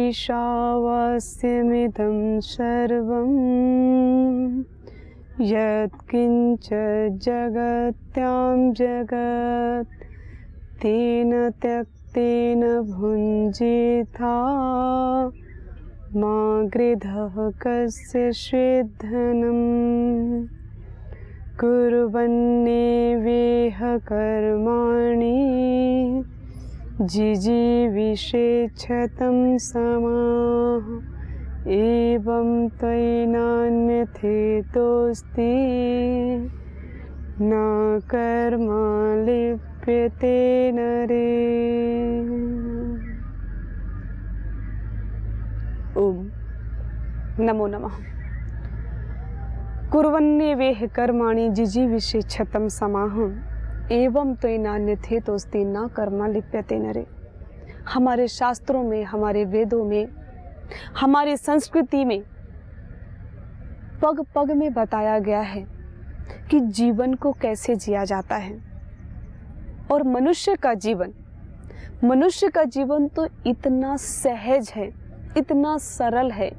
ईशावास्यमिदं सर्वं यत्किञ्च जगत्यां जगत् तेन त्यक्तेन भुञ्जीथा मा गृधः कस्यचिद्धनम् कुर्वन्नेवेह कर्माणि जिजीविषेच्छतं समाः एवं त्वयिनान्यथेतोऽस्ति न कर्मा लिप्यते नरे। ओम नमो नमः। कुर्वन्नेवेह कर्माणि जिजीविषेच्छतं समाः एवं त्वयिनान्यथेतोऽस्ति न कर्मा लिप्यते नरे। हमारे शास्त्रों में, हमारे वेदों में, हमारी संस्कृति में पग पग में बताया गया है कि जीवन को कैसे जिया जाता है। और मनुष्य का जीवन तो इतना सहज है, इतना सरल है,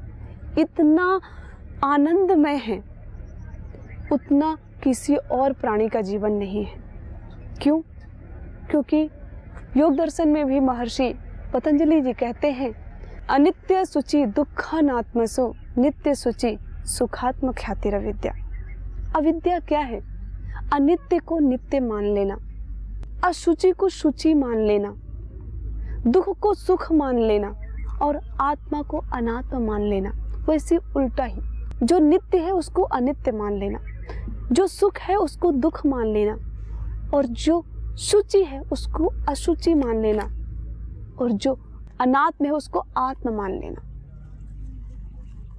इतना आनंदमय है, उतना किसी और प्राणी का जीवन नहीं है। क्यों? क्योंकि योग दर्शन में भी महर्षि पतंजलि जी कहते हैं, अनित्य शुचि दुःखानात्मसो नित्य शुचि सुखात्म ख्यातिरविद्या। अविद्या क्या है? अनित्य को नित्य मान लेना, अशुचि को शुचि मान लेना, दुख को सुख मान लेना और आत्मा को अनात्मा मान लेना। वैसे उल्टा ही, जो नित्य है उसको अनित्य मान लेना, जो सुख है उसको दुख मान लेना और जो शुचि है उसको अशुचि मान लेना और जो अनात्म है उसको आत्म मान लेना।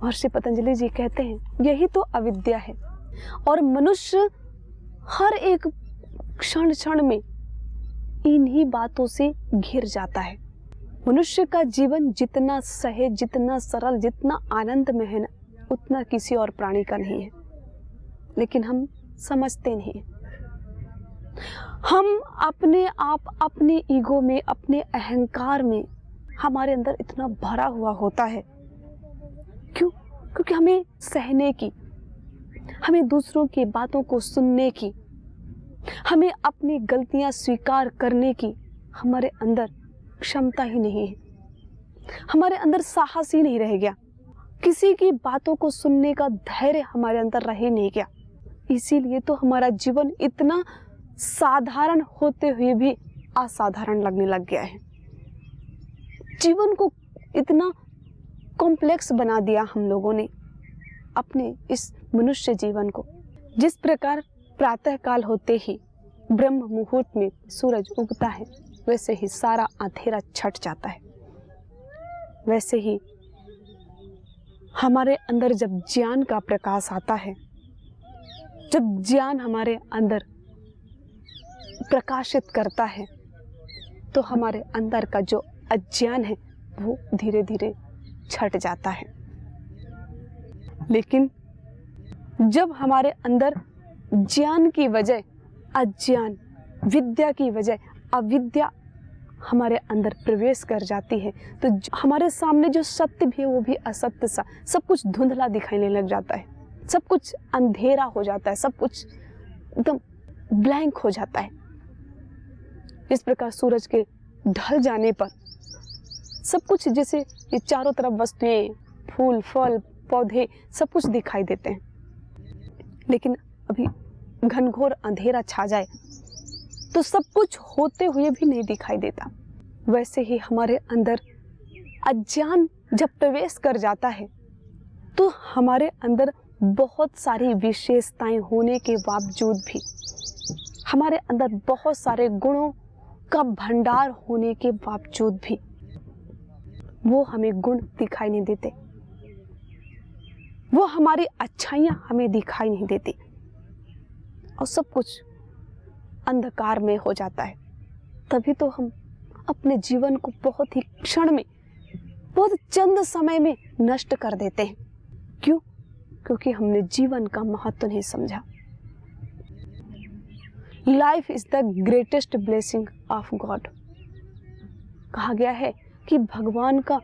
महर्षि पतंजलि जी कहते हैं यही तो अविद्या है। और मनुष्य हर एक क्षण क्षण में इन्हीं बातों से घिर जाता है। मनुष्य का जीवन जितना सहज, जितना सरल, जितना आनंद में है ना, उतना किसी और प्राणी का नहीं है। लेकिन हम समझते नहीं। हम अपने आप, अपने ईगो में, अपने अहंकार में हमारे अंदर इतना भरा हुआ होता है। क्यों? क्योंकि हमें सहने की, हमें दूसरों की बातों को सुनने की, हमें अपनी गलतियां स्वीकार करने की हमारे अंदर क्षमता ही नहीं है। हमारे अंदर साहस ही नहीं रह गया। किसी की बातों को सुनने का धैर्य हमारे अंदर रह ही नहीं गया। इसीलिए तो हमारा जीवन इतना साधारण होते हुए भी असाधारण लगने लग गया है। जीवन को इतना कॉम्प्लेक्स बना दिया हम लोगों ने अपने इस मनुष्य जीवन को। जिस प्रकार प्रातः काल होते ही ब्रह्म मुहूर्त में सूरज उगता है, वैसे ही सारा अंधेरा छट जाता है। वैसे ही हमारे अंदर जब ज्ञान का प्रकाश आता है, जब ज्ञान हमारे अंदर प्रकाशित करता है, तो हमारे अंदर का जो अज्ञान है वो धीरे धीरे छट जाता है। लेकिन जब हमारे अंदर ज्ञान की बजाय अज्ञान, विद्या की बजाय अविद्या हमारे अंदर प्रवेश कर जाती है, तो हमारे सामने जो सत्य भी है वो भी असत्य सा, सब कुछ धुंधला दिखाने लग जाता है, सब कुछ अंधेरा हो जाता है, सब कुछ एकदम ब्लैंक हो जाता है। इस प्रकार सूरज के ढल जाने पर सब कुछ, जैसे ये चारों तरफ वस्तुएं, फूल, फल, पौधे सब कुछ दिखाई देते हैं। लेकिन अभी घनघोर अंधेरा छा जाए तो सब कुछ होते हुए भी नहीं दिखाई देता। वैसे ही हमारे अंदर अज्ञान जब प्रवेश कर जाता है तो हमारे अंदर बहुत सारी विशेषताएं होने के बावजूद भी, हमारे अंदर बहुत सारे गुणों का भंडार होने के बावजूद भी वो हमें गुण दिखाई नहीं देते, वो हमारी अच्छाइयां हमें दिखाई नहीं देती और सब कुछ अंधकार में हो जाता है। तभी तो हम अपने जीवन को बहुत ही क्षण में, बहुत चंद समय में नष्ट कर देते हैं। क्यों? क्योंकि हमने जीवन का महत्व नहीं समझा। Life is the greatest blessing of God. कहा गया है कि भगवान का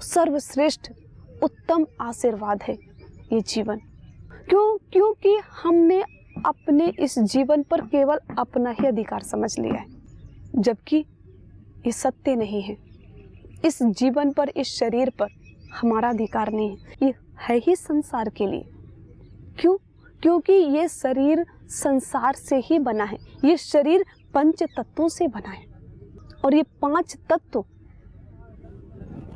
सर्वश्रेष्ठ उत्तम आशीर्वाद है ये जीवन। क्योंकि हमने अपने इस जीवन पर केवल अपना ही अधिकार समझ लिया है, जबकि ये सत्य नहीं है। इस जीवन पर, इस शरीर पर हमारा अधिकार नहीं है, ये है ही संसार के लिए। क्यों? क्योंकि ये शरीर संसार से ही बना है। ये शरीर पंच तत्वों से बना है और ये पांच तत्व,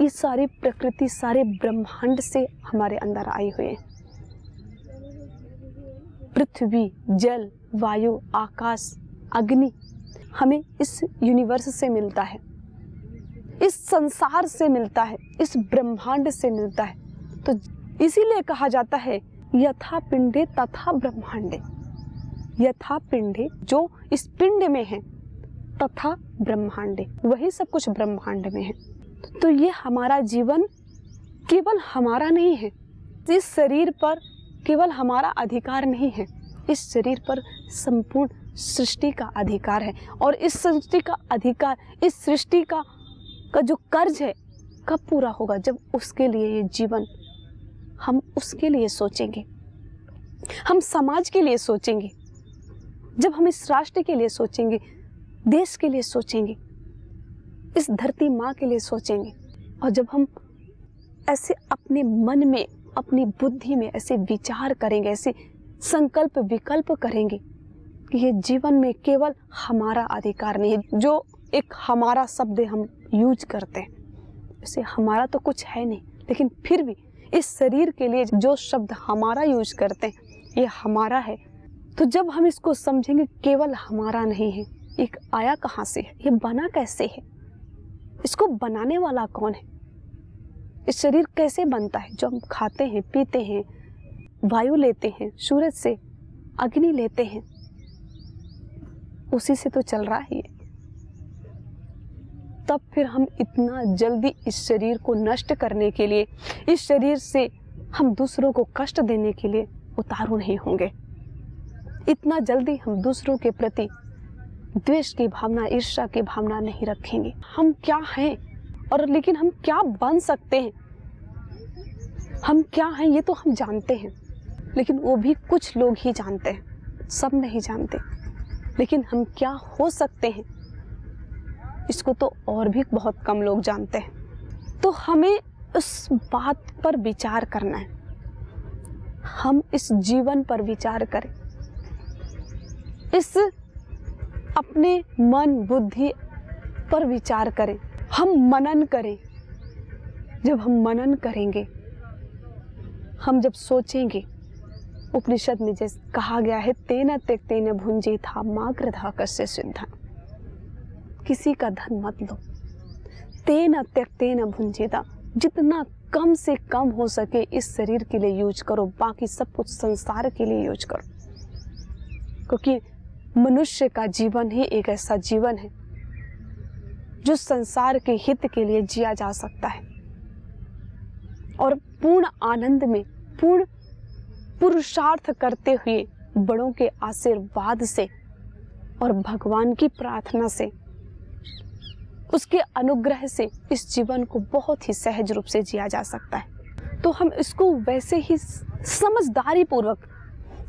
ये सारी प्रकृति, सारे ब्रह्मांड से हमारे अंदर आए हुए हैं। पृथ्वी, जल, वायु, आकाश, अग्नि हमें इस यूनिवर्स से मिलता है, इस संसार से मिलता है, इस ब्रह्मांड से मिलता है। तो इसीलिए कहा जाता है यथा पिंडे तथा ब्रह्मांडे। यथा पिंडे, जो इस पिंड में है, तथा ब्रह्मांडे, वही सब कुछ ब्रह्मांड में है। तो ये हमारा जीवन केवल हमारा नहीं है। इस शरीर पर केवल हमारा अधिकार नहीं है, इस शरीर पर संपूर्ण सृष्टि का अधिकार है। और इस सृष्टि का अधिकार, इस सृष्टि का जो कर्ज है, कब पूरा होगा? जब उसके लिए ये जीवन, हम उसके लिए सोचेंगे, हम समाज के लिए सोचेंगे, जब हम इस राष्ट्र के लिए सोचेंगे, देश के लिए सोचेंगे, इस धरती माँ के लिए सोचेंगे। और जब हम ऐसे अपने मन में, अपनी बुद्धि में ऐसे विचार करेंगे, ऐसे संकल्प विकल्प करेंगे कि ये जीवन में केवल हमारा अधिकार नहीं है। जो एक हमारा शब्द हम यूज करते हैं, वैसे हमारा तो कुछ है नहीं, लेकिन फिर भी इस शरीर के लिए जो शब्द हमारा यूज करते हैं, ये हमारा है। तो जब हम इसको समझेंगे केवल हमारा नहीं है, एक आया कहाँ से है, ये बना कैसे है, इसको बनाने वाला कौन है, इस शरीर कैसे बनता है? जो हम खाते हैं, पीते हैं, वायु लेते हैं, सूरज से अग्नि लेते हैं, उसी से तो चल रहा है ये। तब फिर हम इतना जल्दी इस शरीर को नष्ट करने के लिए, इस शरीर से हम दूसरों को कष्ट देने के लिए उतारू नहीं होंगे। इतना जल्दी हम दूसरों के प्रति द्वेष की भावना, ईर्ष्या की भावना नहीं रखेंगे। हम क्या हैं और लेकिन हम क्या बन सकते हैं, हम क्या हैं ये तो हम जानते हैं, लेकिन वो भी कुछ लोग ही जानते हैं, सब नहीं जानते। लेकिन हम क्या हो सकते हैं, इसको तो और भी बहुत कम लोग जानते हैं। तो हमें उस बात पर विचार करना है, हम इस जीवन पर विचार करें, इस अपने मन बुद्धि पर विचार करें, हम मनन करें। जब हम मनन करेंगे, हम जब सोचेंगे, उपनिषद में जैसे कहा गया है, तेन त्यक्तेन भुंजीथा मा कृधा कस्य सिद्धा। किसी का धन मत लो, तेन त्यक्तेन भुंजीथा, जितना कम से कम हो सके इस शरीर के लिए यूज करो, बाकी सब कुछ संसार के लिए यूज करो। क्योंकि मनुष्य का जीवन ही एक ऐसा जीवन है जो संसार के हित के लिए जिया जा सकता है और पूर्ण आनंद में, पूर्ण पुरुषार्थ करते हुए, बड़ों के आशीर्वाद से और भगवान की प्रार्थना से, उसके अनुग्रह से इस जीवन को बहुत ही सहज रूप से जिया जा सकता है। तो हम इसको वैसे ही समझदारी पूर्वक,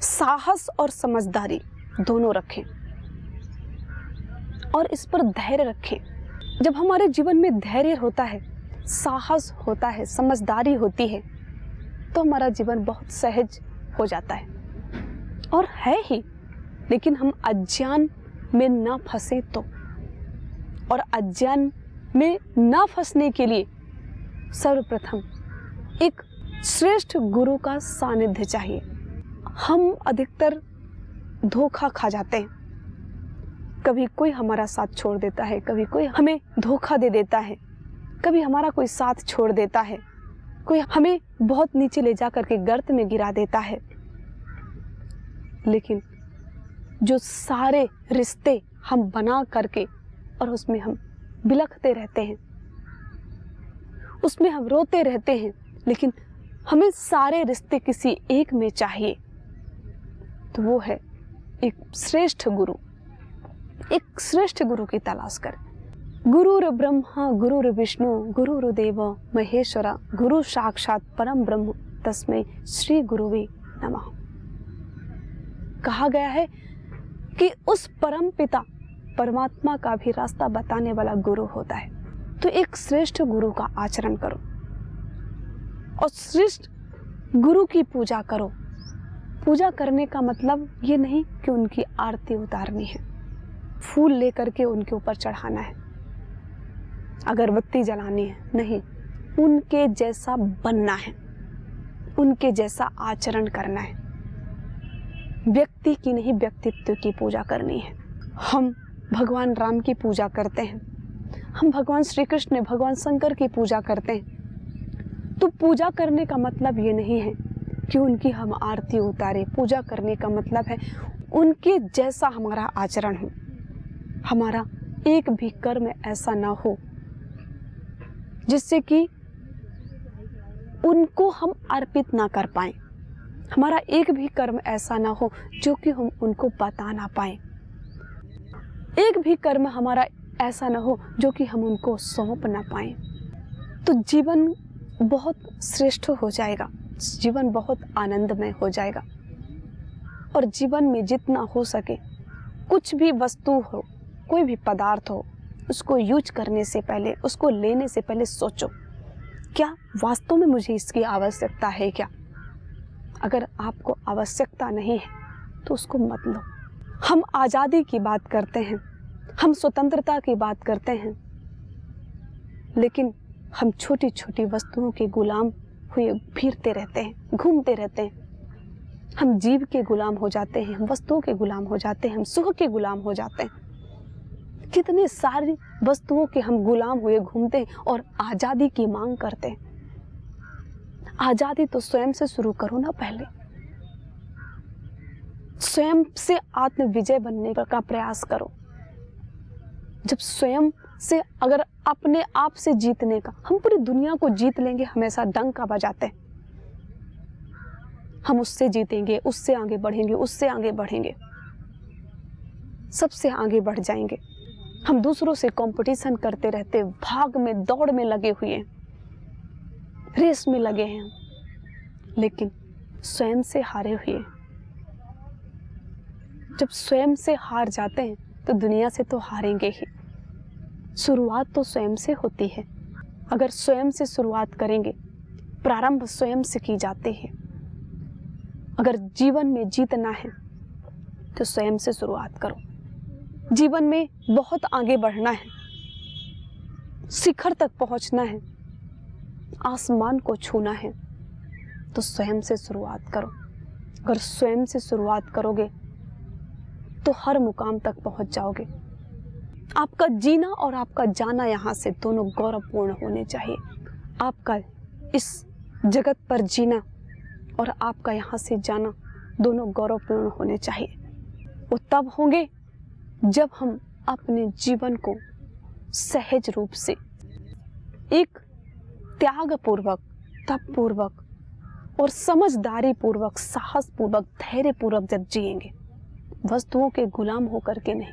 साहस और समझदारी दोनों रखें और इस पर धैर्य रखें। जब हमारे जीवन में धैर्य होता है, साहस होता है, समझदारी होती है, तो हमारा जीवन बहुत सहज हो जाता है और है ही। लेकिन हम अज्ञान में ना फंसे तो, और अज्ञान में ना फंसने के लिए सर्वप्रथम एक श्रेष्ठ गुरु का सानिध्य चाहिए। हम अधिकतर धोखा खा जाते हैं, कभी कोई हमारा साथ छोड़ देता है, कभी कोई हमें धोखा दे देता है, कभी हमारा कोई साथ छोड़ देता है, कोई हमें बहुत नीचे ले जा करके गर्त में गिरा देता है। लेकिन जो सारे रिश्ते हम बना करके और उसमें हम बिलखते रहते हैं, उसमें हम रोते रहते हैं, लेकिन हमें सारे रिश्ते किसी एक में चाहिए, तो वो है एक श्रेष्ठ गुरु। एक श्रेष्ठ गुरु की तलाश करें। गुरुर् ब्रह्मा गुरुर्विष्णु गुरुर्देव महेश्वरा गुरु साक्षात परम ब्रह्म तस्मै श्री गुरुवे नमः। कहा गया है कि उस परम पिता परमात्मा का भी रास्ता बताने वाला गुरु होता है। तो एक श्रेष्ठ गुरु का आचरण करो और श्रेष्ठ गुरु की पूजा करो। पूजा करने का मतलब ये नहीं कि उनकी आरती उतारनी है, फूल लेकर के उनके ऊपर चढ़ाना है, अगरबत्ती जलानी है, नहीं। उनके जैसा बनना है, उनके जैसा आचरण करना है। व्यक्ति की नहीं, व्यक्तित्व की पूजा करनी है। हम भगवान राम की पूजा करते हैं, हम भगवान श्री कृष्ण भगवान शंकर की पूजा करते हैं। तो पूजा करने का मतलब ये नहीं है कि उनकी हम आरती उतारे। पूजा करने का मतलब है उनके जैसा हमारा आचरण हो, हमारा एक भी कर्म ऐसा ना हो जिससे कि उनको हम अर्पित ना कर पाएं। हमारा एक भी कर्म ऐसा ना हो जो कि हम उनको बता ना पाएं। एक भी कर्म हमारा ऐसा ना हो जो कि हम उनको सौंप ना पाएं। तो जीवन बहुत श्रेष्ठ हो जाएगा, जीवन बहुत आनंदमय हो जाएगा। और जीवन में जितना हो सके, कुछ भी वस्तु हो, कोई भी पदार्थ हो, उसको यूज करने से पहले, उसको लेने से पहले सोचो, क्या वास्तव में मुझे इसकी आवश्यकता है क्या? अगर आपको आवश्यकता नहीं है तो उसको मत लो। हम आज़ादी की बात करते हैं, हम स्वतंत्रता की बात करते हैं, लेकिन हम छोटी छोटी वस्तुओं के गुलाम हुए फिरते रहते हैं, घूमते रहते हैं। हम जीव के गुलाम हो जाते हैं, हम वस्तुओं के गुलाम हो जाते हैं, हम सुख के गुलाम हो जाते हैं। कितनी सारी वस्तुओं के हम गुलाम हुए घूमते हैं और आज़ादी की मांग करते हैं। आज़ादी तो स्वयं से शुरू करो ना। पहले स्वयं से आत्म विजय बनने का प्रयास करो। जब स्वयं से, अगर अपने आप से जीतने का, हम पूरी दुनिया को जीत लेंगे, हमेशा डंका बजाते हैं। हम उससे जीतेंगे, उससे आगे बढ़ेंगे, उससे आगे बढ़ेंगे, सबसे आगे बढ़ जाएंगे। हम दूसरों से कंपटीशन करते रहते, भाग में, दौड़ में लगे हुए हैं, रेस में लगे हैं, लेकिन स्वयं से हारे हुए। जब स्वयं से हार जाते हैं तो दुनिया से तो हारेंगे ही। शुरुआत तो स्वयं से होती है। अगर स्वयं से शुरुआत करेंगे, प्रारंभ स्वयं से की जाती है। अगर जीवन में जीतना है तो स्वयं से शुरुआत करो। जीवन में बहुत आगे बढ़ना है, शिखर तक पहुंचना है, आसमान को छूना है, तो स्वयं से शुरुआत करो। अगर स्वयं से शुरुआत करोगे तो हर मुकाम तक पहुंच जाओगे। आपका जीना और आपका जाना यहाँ से दोनों गौरवपूर्ण होने चाहिए। आपका इस जगत पर जीना और आपका यहाँ से जाना दोनों गौरवपूर्ण होने चाहिए। वो तब होंगे जब हम अपने जीवन को सहज रूप से, एक त्यागपूर्वक, तपपूर्वक और समझदारी पूर्वक, साहस पूर्वक, धैर्य पूर्वक जब जिएंगे, वस्तुओं के गुलाम होकर के नहीं,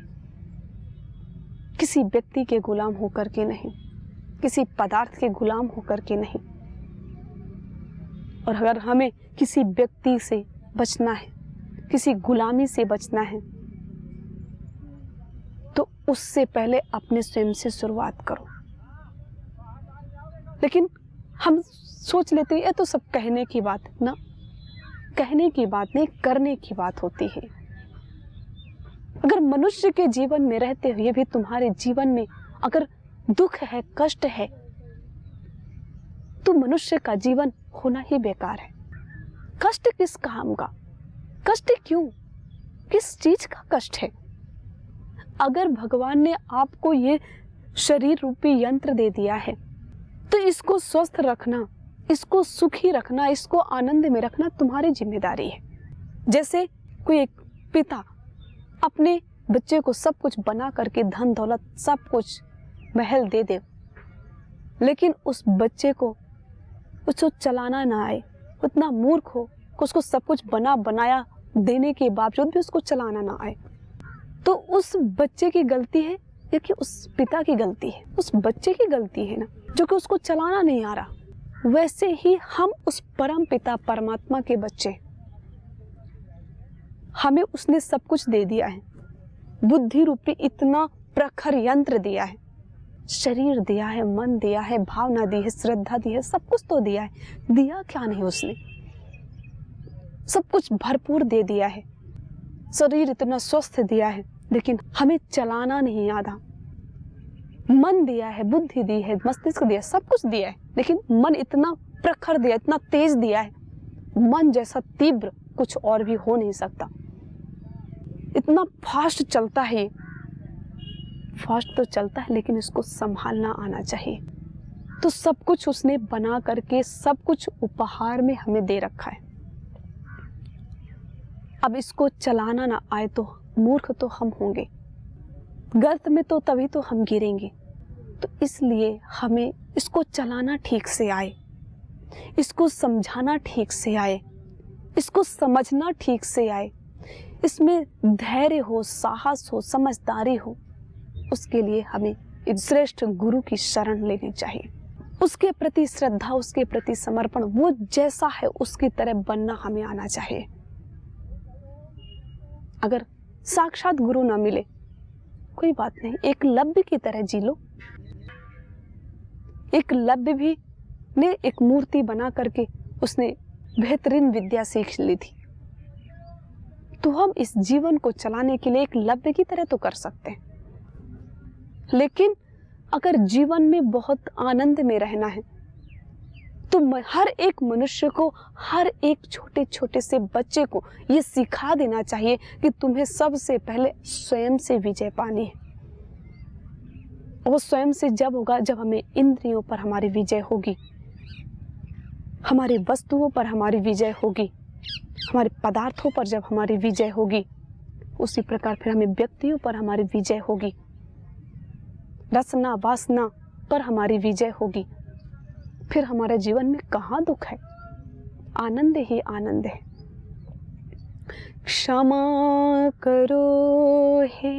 किसी व्यक्ति के गुलाम होकर के नहीं, किसी पदार्थ के गुलाम होकर के नहीं। और अगर हमें किसी व्यक्ति से बचना है, किसी गुलामी से बचना है, तो उससे पहले अपने स्वयं से शुरुआत करो। लेकिन हम सोच लेते हैं ये तो सब कहने की बात है ना। कहने की बात नहीं, करने की बात होती है। अगर मनुष्य के जीवन में रहते हुए भी तुम्हारे जीवन में अगर दुख है, कष्ट है, तो मनुष्य का जीवन होना ही बेकार है। कष्ट किस काम का? कष्ट क्यों? किस चीज का कष्ट है? अगर भगवान ने आपको ये शरीर रूपी यंत्र दे दिया है तो इसको स्वस्थ रखना, इसको सुखी रखना, इसको आनंद में रखना तुम्हारी जिम्मेदारी है। जैसे कोई एक पिता अपने बच्चे को सब कुछ बना करके, धन दौलत सब कुछ, महल दे दे, लेकिन उस बच्चे को उसको चलाना ना आए, उतना मूर्ख हो कि उसको सब कुछ बना बनाया देने के बावजूद भी उसको चलाना ना आए, तो उस बच्चे की गलती है ये कि उस पिता की गलती है, उस बच्चे की गलती है ना, जो कि उसको चलाना नहीं आ रहा। वैसे ही हम उस परम पिता परमात्मा के बच्चे, हमें उसने सब कुछ दे दिया है। बुद्धि रूपी इतना प्रखर यंत्र दिया है, शरीर दिया है, मन दिया है, भावना दी है, श्रद्धा दी है, सब कुछ तो दिया है। दिया क्या नहीं उसने, सब कुछ भरपूर दे दिया है। शरीर इतना स्वस्थ दिया है, लेकिन हमें चलाना नहीं आता। मन दिया है, बुद्धि दी है, मस्तिष्क दिया है, सब कुछ दिया है, लेकिन मन इतना प्रखर दिया, इतना तेज दिया है। मन जैसा तीव्र कुछ और भी हो नहीं सकता। इतना फास्ट चलता है, फास्ट तो चलता है, लेकिन इसको संभालना आना चाहिए। तो सब कुछ उसने बना करके सब कुछ उपहार में हमें दे रखा है। अब इसको चलाना ना आए तो मूर्ख तो हम होंगे, गर्त में तो तभी तो हम गिरेंगे। तो इसलिए हमें इसको चलाना ठीक से आए, इसको समझाना ठीक से आए, इसको समझना ठीक से आए, इसमें धैर्य हो, साहस हो, समझदारी हो। उसके लिए हमें एक श्रेष्ठ गुरु की शरण लेनी चाहिए। उसके प्रति श्रद्धा, उसके प्रति समर्पण, वो जैसा है उसकी तरह बनना हमें आना चाहिए। अगर साक्षात गुरु ना मिले कोई बात नहीं, एकलव्य की तरह जी लो। एकलव्य भी ने एक मूर्ति बना करके उसने बेहतरीन विद्या सीख ली थी। तो हम इस जीवन को चलाने के लिए एकलव्य की तरह तो कर सकते हैं, लेकिन अगर जीवन में बहुत आनंद में रहना है तो हर एक मनुष्य को, हर एक छोटे छोटे से बच्चे को ये सिखा देना चाहिए कि तुम्हें सबसे पहले स्वयं से विजय पानी है। और स्वयं से जब होगा जब हमें इंद्रियों पर हमारी विजय होगी, हमारी वस्तुओं पर हमारी विजय होगी, हमारे पदार्थों पर जब हमारी विजय होगी, उसी प्रकार फिर हमें व्यक्तियों पर हमारी विजय होगी, रसना वासना पर हमारी विजय होगी। फिर हमारे जीवन में कहाँ दुख है, आनंद ही आनंद है। क्षमा करो हे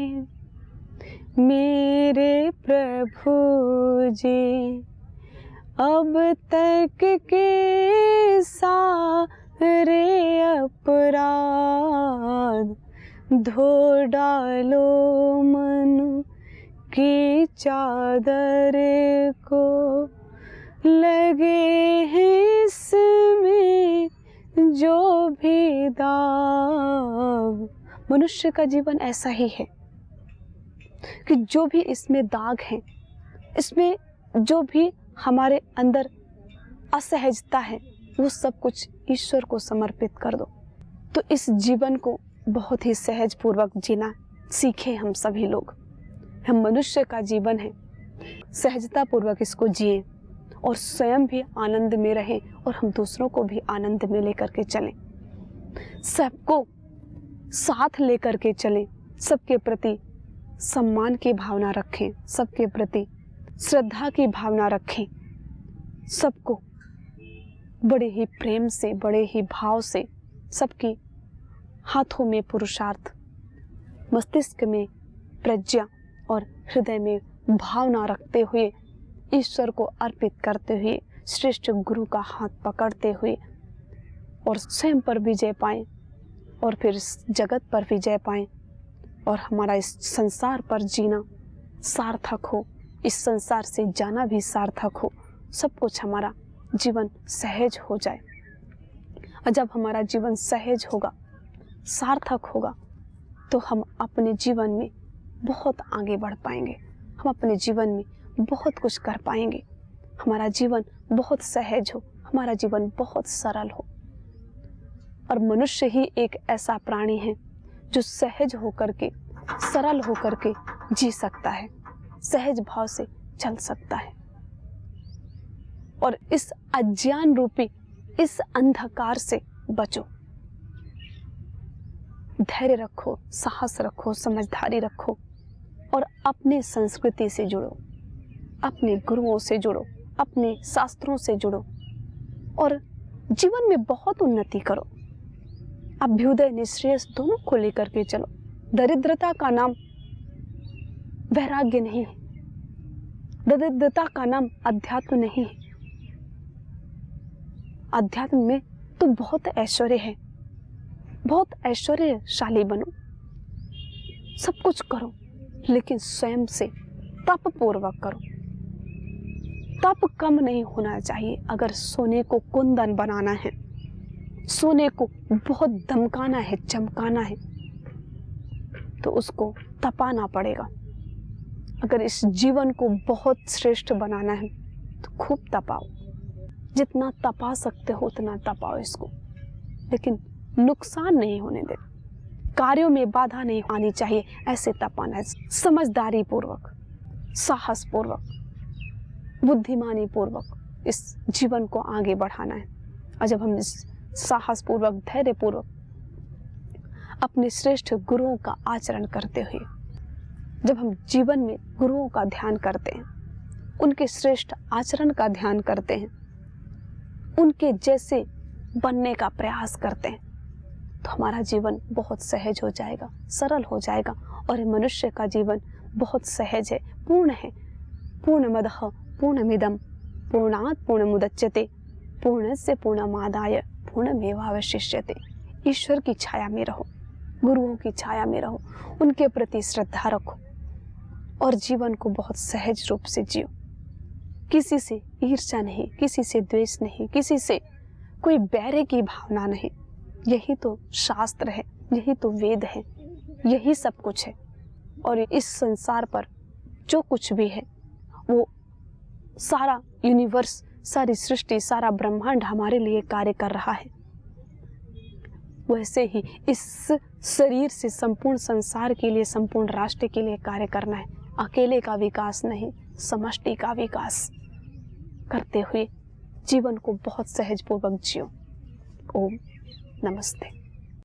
मेरे प्रभु जी, अब तक के सारे अपराध धो डालो मन की चादर को, लगे हैं इसमें जो भी दाग। मनुष्य का जीवन ऐसा ही है कि जो भी इसमें दाग है, इसमें जो भी हमारे अंदर असहजता है, वो सब कुछ ईश्वर को समर्पित कर दो। तो इस जीवन को बहुत ही सहज पूर्वक जीना सीखें हम सभी लोग। हम मनुष्य का जीवन है, सहजता पूर्वक इसको जिएं और स्वयं भी आनंद में रहें और हम दूसरों को भी आनंद में लेकर के चलें। सबको साथ लेकर के चलें, सबके प्रति सम्मान की भावना रखें, सबके प्रति श्रद्धा की भावना रखें, सबको बड़े ही प्रेम से, बड़े ही भाव से, सबकी हाथों में पुरुषार्थ, मस्तिष्क में प्रज्ञा और हृदय में भावना रखते हुए, ईश्वर को अर्पित करते हुए, श्रेष्ठ गुरु का हाथ पकड़ते हुए और स्वयं पर विजय पाएं और फिर इस जगत पर विजय पाएं और हमारा इस संसार पर जीना सार्थक हो, इस संसार से जाना भी सार्थक हो, सब कुछ हमारा जीवन सहज हो जाए। और जब हमारा जीवन सहज होगा, सार्थक होगा, तो हम अपने जीवन में बहुत आगे बढ़ पाएंगे, हम अपने जीवन में बहुत कुछ कर पाएंगे, हमारा जीवन बहुत सहज हो, हमारा जीवन बहुत सरल हो। और मनुष्य ही एक ऐसा प्राणी है जो सहज होकर के, सरल होकर के जी सकता है, सहज भाव से चल सकता है। और इस अज्ञान रूपी इस अंधकार से बचो, धैर्य रखो, साहस रखो, समझदारी रखो और अपने संस्कृति से जुड़ो, अपने गुरुओं से जुड़ो, अपने शास्त्रों से जुड़ो और जीवन में बहुत उन्नति करो। अभ्युदय निःश्रेयस दोनों को लेकर के चलो। दरिद्रता का नाम वैराग्य नहीं है, दरिद्रता का नाम अध्यात्म नहीं है। अध्यात्म में तो बहुत ऐश्वर्य है, बहुत ऐश्वर्यशाली बनो, सब कुछ करो, लेकिन स्वयं से तप पूर्वक करो। तप कम नहीं होना चाहिए। अगर सोने को कुंदन बनाना है, सोने को बहुत दमकाना है, चमकाना है, तो उसको तपाना पड़ेगा। अगर इस जीवन को बहुत श्रेष्ठ बनाना है तो खूब तपाओ, जितना तपा सकते हो उतना तपाओ इसको, लेकिन नुकसान नहीं होने दे, कार्यों में बाधा नहीं आनी चाहिए, ऐसे तपाना है। समझदारी पूर्वक, साहस पूर्वक, बुद्धिमानी पूर्वक इस जीवन को आगे बढ़ाना है। और जब हम इस साहस पूर्वक, धैर्य पूर्वक अपने श्रेष्ठ गुरुओं का आचरण करते हुए, जब हम जीवन में गुरुओं का ध्यान करते हैं, उनके श्रेष्ठ आचरण का ध्यान करते हैं, उनके जैसे बनने का प्रयास करते हैं, तो हमारा जीवन बहुत सहज हो जाएगा, सरल हो जाएगा। और ये मनुष्य का जीवन बहुत सहज है, पूर्ण है। पूर्णमदः पूर्णमिदं पूर्णात् पूर्णमुदच्यते पूर्णस्य पूर्णमादाय पूर्णमेवावशिष्यते। ईश्वर की छाया में रहो, गुरुओं की छाया में रहो, उनके प्रति श्रद्धा रखो और जीवन को बहुत सहज रूप से जियो। किसी से ईर्ष्या नहीं, किसी से द्वेष नहीं, किसी से कोई बैर की भावना नहीं। यही तो शास्त्र है, यही तो वेद है, यही सब कुछ है। और इस संसार पर जो कुछ भी है वो सारा यूनिवर्स, सारी सृष्टि, सारा ब्रह्मांड हमारे लिए कार्य कर रहा है। वैसे ही इस शरीर से संपूर्ण संसार के लिए, संपूर्ण राष्ट्र के लिए कार्य करना है। अकेले का विकास नहीं, समष्टि का विकास करते हुए जीवन को बहुत सहजपूर्वक जियो। ओम नमस्ते।